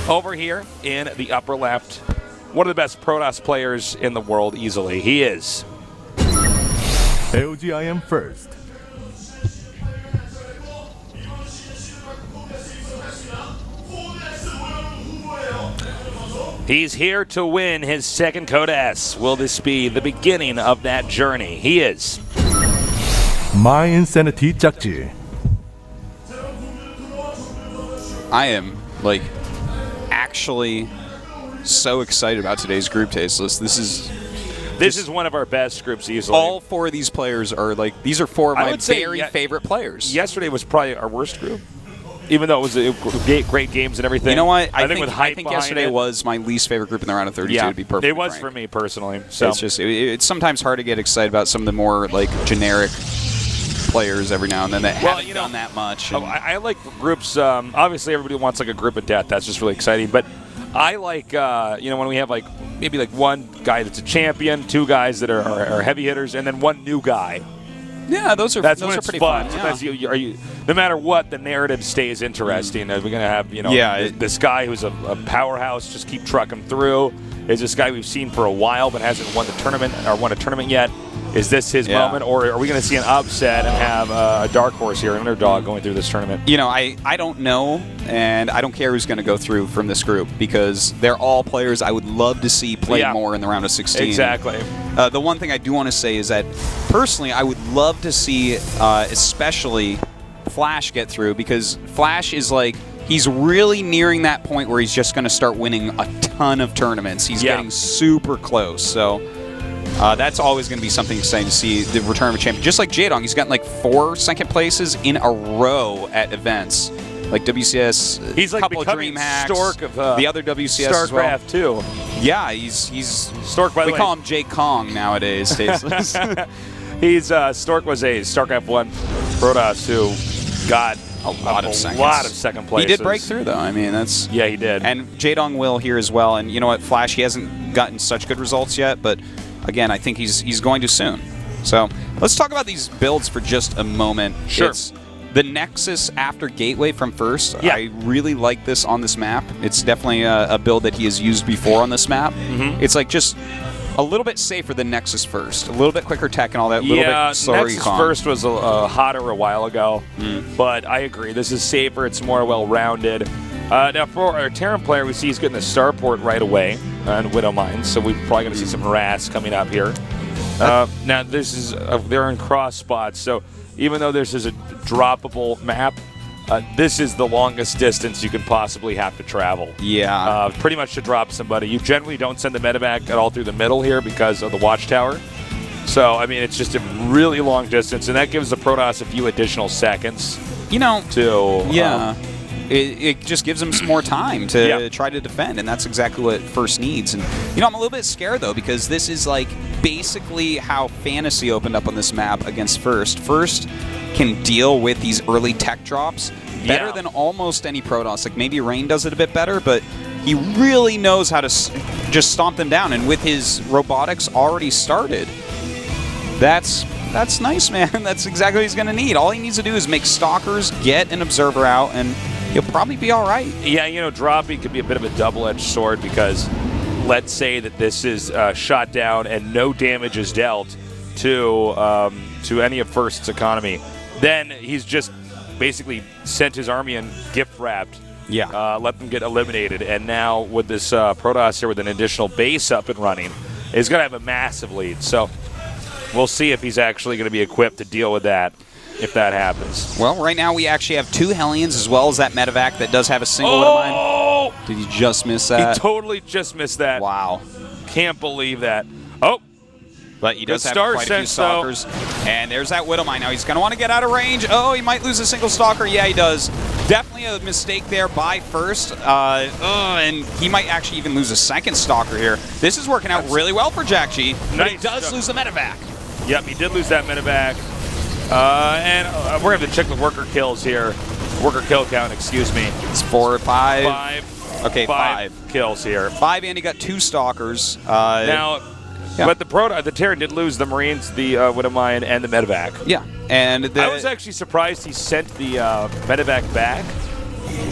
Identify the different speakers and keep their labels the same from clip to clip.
Speaker 1: Over here in the upper left, one of the best Protoss players in the world easily. He is.
Speaker 2: LGIM first.
Speaker 1: He's here to win his second Coda S. Will this be the beginning of that journey? He is.
Speaker 2: My Insanity 짝지.
Speaker 3: I am, like, actually so excited about today's group taste list. This is
Speaker 1: one of our best groups easily.
Speaker 3: All four of these players are, like, these are four of my very favorite players.
Speaker 1: Yesterday was probably our worst group. Even though it was great games and everything.
Speaker 3: You know what? I
Speaker 1: think
Speaker 3: yesterday was my least favorite group in the round of 32, to be perfectly
Speaker 1: It was
Speaker 3: frank.
Speaker 1: for me personally. So
Speaker 3: it's just it's sometimes hard to get excited about some of the more like generic players every now and then that haven't done that much.
Speaker 1: I like groups. Obviously, everybody wants like a group of death. That's just really exciting. But I like when we have like maybe like one guy that's a champion, two guys that are heavy hitters, and then one new guy.
Speaker 3: Yeah, those are pretty fun.
Speaker 1: Yeah. No matter what, the narrative stays interesting. We're gonna have this guy who's a powerhouse, just keep trucking through. Is this guy we've seen for a while but hasn't won the tournament or won a tournament yet? Is this his moment, or are we going to see an upset and have a dark horse here, an underdog going through this tournament?
Speaker 3: You know, I don't know, and I don't care who's going to go through from this group because they're all players I would love to see play more in the round of 16.
Speaker 1: Exactly.
Speaker 3: The one thing I do want to say is that, personally, I would love to see especially Flash get through because Flash is like, he's really nearing that point where he's just going to start winning a ton of tournaments. He's getting super close, so... that's always going to be something exciting to see, the return of a champion. Just like Jaedong, he's gotten like 4 second places in a row at events. Like WCS,
Speaker 1: he's like
Speaker 3: couple of DreamHacks,
Speaker 1: Stork of
Speaker 3: the other WCS as well.
Speaker 1: StarCraft too.
Speaker 3: Yeah, he's
Speaker 1: Stork. By the way,
Speaker 3: we call him Jay Kong nowadays.
Speaker 1: He's Stork was a StarCraft 1 Protoss who got a lot of second places.
Speaker 3: He did break through though. I mean, that's
Speaker 1: he did.
Speaker 3: And Jaedong will here as well. And you know what, Flash, he hasn't gotten such good results yet, but. Again, I think he's going to soon. So let's talk about these builds for just a moment.
Speaker 1: Sure.
Speaker 3: It's the Nexus after Gateway from first.
Speaker 1: Yeah.
Speaker 3: I really like this on this map. It's definitely a build that he has used before on this map.
Speaker 1: Mm-hmm.
Speaker 3: It's like just a little bit safer than Nexus first. A little bit quicker tech and all that. A little bit slower
Speaker 1: Nexus
Speaker 3: econ.
Speaker 1: first was hotter a while ago. But I agree. This is safer. It's more well-rounded. Now, for our Terran player, we see he's getting the starport right away on Widow Mines, so we're probably going to see some harass coming up here. Now, this is they're in cross spots, so even though this is a droppable map, this is the longest distance you can possibly have to travel.
Speaker 3: Yeah.
Speaker 1: Pretty much to drop somebody. You generally don't send the medevac at all through the middle here because of the watchtower. So, I mean, it's just a really long distance, and that gives the Protoss a few additional seconds.
Speaker 3: You know,
Speaker 1: to
Speaker 3: it just gives them some more time to try to defend, and that's exactly what First needs. And you know, I'm a little bit scared though because this is like basically how Fantasy opened up on this map against First. First can deal with these early tech drops better than almost any Protoss. Like maybe Rain does it a bit better, but he really knows how to just stomp them down. And with his robotics already started, that's nice, man. That's exactly what he's going to need. All he needs to do is make Stalkers, get an Observer out, and he'll probably be all right.
Speaker 1: Yeah, you know, dropping could be a bit of a double-edged sword because let's say that this is shot down and no damage is dealt to any of First's economy. Then he's just basically sent his army and gift-wrapped.
Speaker 3: Yeah.
Speaker 1: Let them get eliminated. And now with this Protoss here with an additional base up and running, is going to have a massive lead. So we'll see if he's actually going to be equipped to deal with that. If that happens.
Speaker 3: Well, right now we actually have 2 Hellions as well as that medevac that does have a single one of mine. Did he just miss that?
Speaker 1: He totally just missed that.
Speaker 3: Wow.
Speaker 1: Can't believe that. Oh.
Speaker 3: But he does have quite a few Stalkers. And there's that Widow Mine. Now he's going to want to get out of range. Oh, he might lose a single Stalker. Yeah, he does. Definitely a mistake there by First. And he might actually even lose a second Stalker here. This is working out really well for Jack G. But he does lose the medevac.
Speaker 1: Yep, he did lose that medevac. And we're going to have to check the worker kills here. Worker kill count, excuse me.
Speaker 3: It's 4 or 5.
Speaker 1: 5.
Speaker 3: Okay, 5
Speaker 1: kills here.
Speaker 3: 5, and he got 2 Stalkers.
Speaker 1: But the Terran did lose the Marines, the Widow Mine, and the medevac.
Speaker 3: Yeah, and
Speaker 1: I was actually surprised he sent the medevac back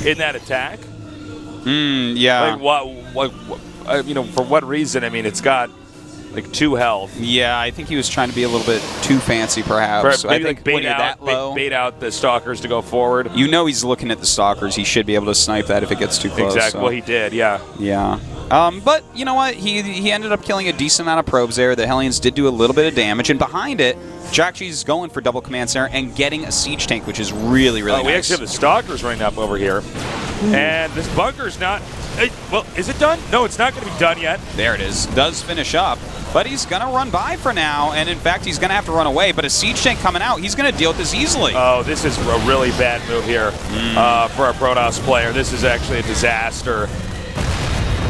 Speaker 1: in that attack.
Speaker 3: Yeah.
Speaker 1: For what reason? I mean, it's got like 2 health.
Speaker 3: Yeah, I think he was trying to be a little bit too fancy, perhaps.
Speaker 1: Maybe
Speaker 3: I think
Speaker 1: like
Speaker 3: when you're that low,
Speaker 1: bait out the stalkers to go forward.
Speaker 3: You know he's looking at the stalkers. He should be able to snipe that if it gets too close.
Speaker 1: Exactly.
Speaker 3: So.
Speaker 1: Well, he did. Yeah.
Speaker 3: Yeah. But you know what? He ended up killing a decent amount of probes there. The Hellions did do a little bit of damage, and behind it, Jakchi's going for double command center and getting a siege tank, which is really, really nice.
Speaker 1: We actually have the stalkers running up over here, and this bunker's not. Well, is it done? No, it's not going to be done yet.
Speaker 3: There it is. Does finish up. But he's going to run by for now, and in fact, he's going to have to run away. But a siege tank coming out, he's going to deal with this easily.
Speaker 1: Oh, this is a really bad move here for a Protoss player. This is actually a disaster.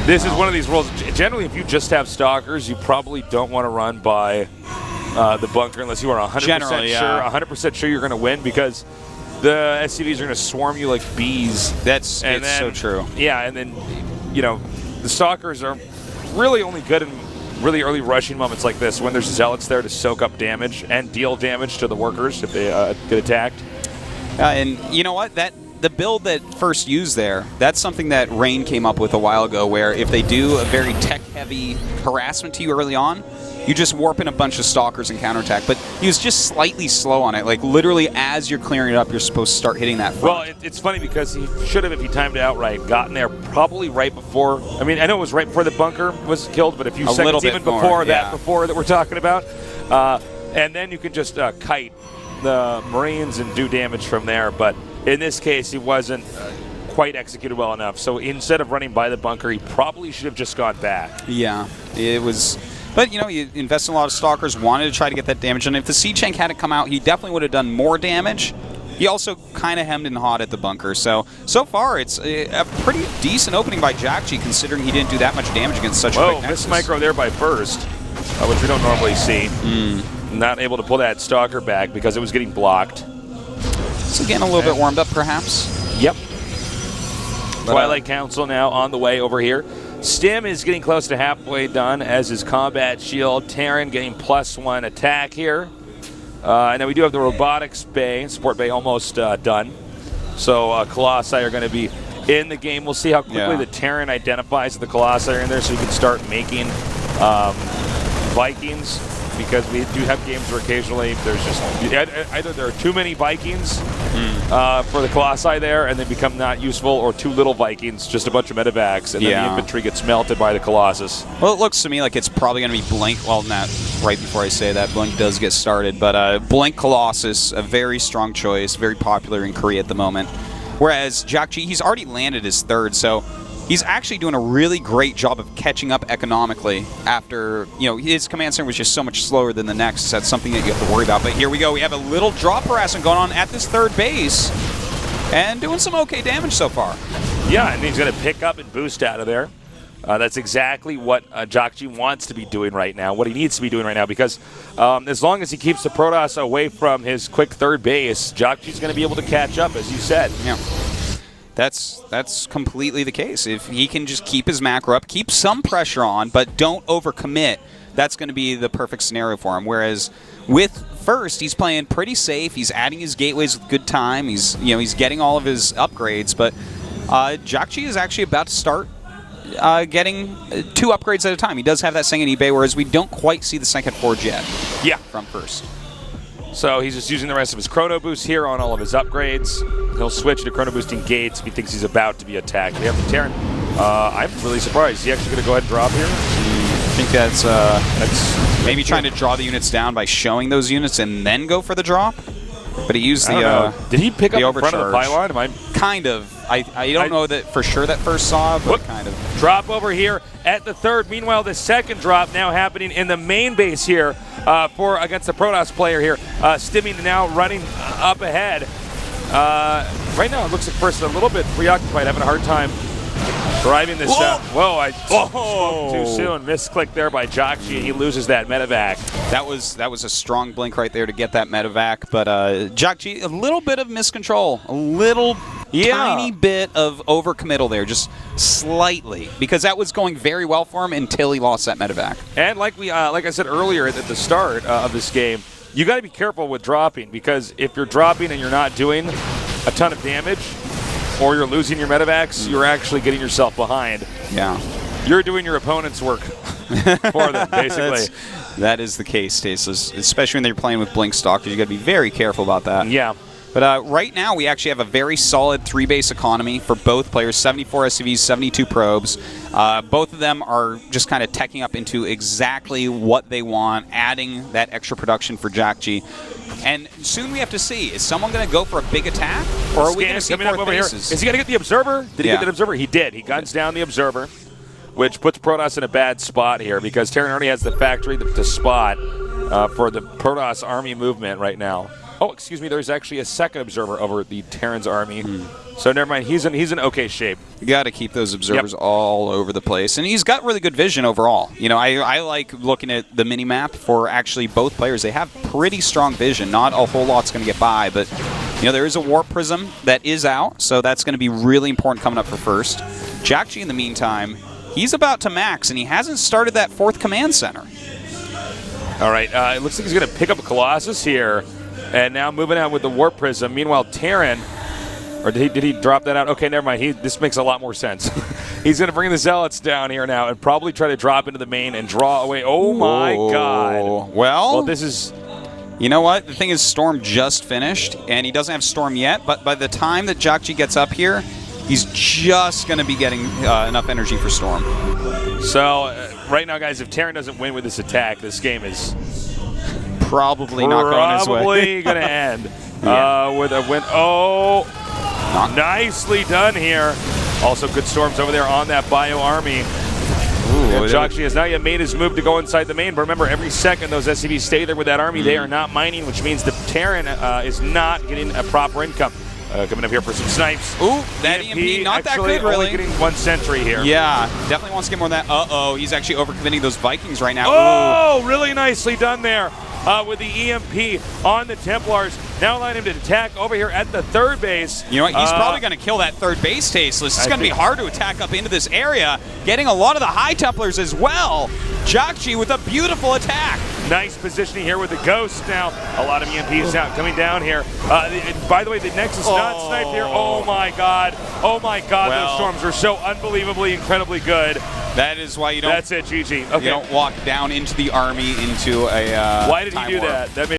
Speaker 1: This is one of these rules. Generally, if you just have stalkers, you probably don't want to run by the bunker unless you are 100% sure you're going to win, because the SCVs are going to swarm you like bees.
Speaker 3: It's so true.
Speaker 1: Yeah, and then, the stalkers are really only good in really early rushing moments like this when there's zealots there to soak up damage and deal damage to the workers if they get attacked.
Speaker 3: And you know what? The build that first used there, that's something that Rain came up with a while ago, where if they do a very tech-heavy harassment to you early on, you just warp in a bunch of stalkers and counterattack. But he was just slightly slow on it. Like, literally, as you're clearing it up, you're supposed to start hitting that front.
Speaker 1: Well, it's funny because he should have, if he timed it out right, gotten there probably right before. I mean, I know it was right before the bunker was killed, but a few seconds even before that we're talking about. And then you can just kite the Marines and do damage from there. But in this case, he wasn't quite executed well enough. So instead of running by the bunker, he probably should have just gone back.
Speaker 3: Yeah, it was. But, you invest in a lot of stalkers, wanted to try to get that damage. And if the siege tank hadn't come out, he definitely would have done more damage. He also kind of hemmed and hawed at the bunker. So far, it's a pretty decent opening by Jakchi, considering he didn't do that much damage against such a quick Nexus.
Speaker 1: Miss micro there by first, which we don't normally see. Not able to pull that stalker back because it was getting blocked.
Speaker 3: So getting a little bit warmed up, perhaps.
Speaker 1: Yep. Twilight Council now on the way over here. Stim is getting close to halfway done, as is Combat Shield. Terran getting +1 attack here. And then we do have the Robotics Bay, Support Bay almost done. So Colossi are going to be in the game. We'll see how quickly the Terran identifies the Colossi are in there, so we can start making Vikings, because we do have games where occasionally there's just either there are too many Vikings for the Colossi there and they become not useful, or too little Vikings, just a bunch of medevacs, and then the infantry gets melted by the Colossus.
Speaker 3: Well, it looks to me like it's probably going to be Blink. Well, not right before I say that. Blink does get started, but Blink Colossus, a very strong choice, very popular in Korea at the moment. Whereas Jakchi, he's already landed his third, so he's actually doing a really great job of catching up economically after, his command center was just so much slower than the next. That's something that you have to worry about. But here we go. We have a little drop harassment going on at this third base and doing some okay damage so far.
Speaker 1: Yeah, and he's going to pick up and boost out of there. That's exactly what Jakchi wants to be doing right now, what he needs to be doing right now, because as long as he keeps the Protoss away from his quick third base, Jakchi's going to be able to catch up, as you said.
Speaker 3: Yeah. That's completely the case. If he can just keep his macro up, keep some pressure on, but don't overcommit, that's going to be the perfect scenario for him. Whereas with first, he's playing pretty safe. He's adding his gateways with good time. He's getting all of his upgrades. But Jakchi is actually about to start getting 2 upgrades at a time. He does have that Sengen eBay, whereas we don't quite see the second forge yet.
Speaker 1: Yeah,
Speaker 3: from first.
Speaker 1: So he's just using the rest of his Chrono Boost here on all of his upgrades. He'll switch to Chrono Boosting gates if he thinks he's about to be attacked. We have the Terran. I'm really surprised. Is he actually going to go ahead and drop here?
Speaker 3: I think that's maybe trying to draw the units down by showing those units and then go for the drop. But he used the
Speaker 1: did he pick up in front of the pylon?
Speaker 3: Kind of. I don't know that for sure that first saw, but kind of.
Speaker 1: Drop over here at the third. Meanwhile, the second drop now happening in the main base here against the Protoss player here. Stimming now running up ahead. Right now it looks like first a little bit preoccupied, having a hard time driving this out. Whoa, I spoke too soon. Misclick there by Jakchi. He loses that medevac.
Speaker 3: That was a strong blink right there to get that medevac. But Jakchi, a little bit of miscontrol. A little tiny bit of overcommittal there, just slightly. Because that was going very well for him until he lost that medevac.
Speaker 1: And like I said earlier at the start of this game, you got to be careful with dropping, because if you're dropping and you're not doing a ton of damage, or you're losing your medevacs, you're actually getting yourself behind.
Speaker 3: Yeah.
Speaker 1: You're doing your opponent's work for them, basically.
Speaker 3: That is the case, Tasteless, especially when they're playing with Blink Stalkers. You got to be very careful about that.
Speaker 1: Yeah.
Speaker 3: But right now, we actually have a very solid 3-base economy for both players, 74 SCVs, 72 probes. Both of them are just kind of teching up into exactly what they want, adding that extra production for JOGUNSHOP. And soon we have to see, is someone going to go for a big attack, or are we going to see fourth bases?
Speaker 1: Is he going to get the Observer? Did he get the Observer? He did. He guns down the Observer, which puts Protoss in a bad spot here because Terran already has the factory to spot for the Protoss army movement right now. Oh, excuse me, there's actually a second Observer over the Terran's army. So never mind, he's in okay shape.
Speaker 3: You got to keep those Observers all over the place. And he's got really good vision overall. You know, I like looking at the mini-map for actually both players. They have pretty strong vision. Not a whole lot's going to get by, but you know, there is a Warp Prism that is out, so that's going to be really important coming up for first. JOGUNSHOP, in the meantime, he's about to max, and he hasn't started that 4th command center.
Speaker 1: All right, it looks like he's going to pick up a Colossus here. And now moving on with the Warp Prism. Meanwhile, Terran, or did he drop that out? Okay, never mind. This makes a lot more sense. He's going to bring the Zealots down here now and probably try to drop into the main and draw away. Oh, my God.
Speaker 3: Well,
Speaker 1: this is...
Speaker 3: You know what? The thing is, Storm just finished, and he doesn't have Storm yet. But by the time that JOGUNSHOP gets up here, he's just going to be getting enough energy for Storm.
Speaker 1: So, right now, guys, if Terran doesn't win with this attack, this game is...
Speaker 3: Probably not going his way.
Speaker 1: Probably going to end with a win. Oh, nicely done here. Also, good storms over there on that Bio army. JOGUNSHOP has not yet made his move to go inside the main, but remember, every second those SCVs stay there with that army, they are not mining, which means the Terran is not getting a proper income. Coming up here for some snipes.
Speaker 3: Ooh, that EMP not that good, really.
Speaker 1: Only getting 1 sentry here.
Speaker 3: Yeah, definitely wants to get more than that. Uh-oh, he's actually overcommitting those Vikings right now.
Speaker 1: Oh, really nicely done there. With the EMP on the Templars. Now allowing him to attack over here at the 3rd base.
Speaker 3: You know what? He's probably going to kill that 3rd base, Tasteless. It's going to be hard to attack up into this area, getting a lot of the High Templars as well. JOGUNSHOP with a beautiful attack.
Speaker 1: Nice positioning here with the Ghost now. A lot of EMPs out coming down here. By the way, the Nexus not sniped here. Oh my God. Oh my God,
Speaker 3: well,
Speaker 1: those storms are so unbelievably, incredibly good.
Speaker 3: That is why you don't.
Speaker 1: That's it, GG. Okay.
Speaker 3: You don't walk down into the army into a.
Speaker 1: Why did he do that? That made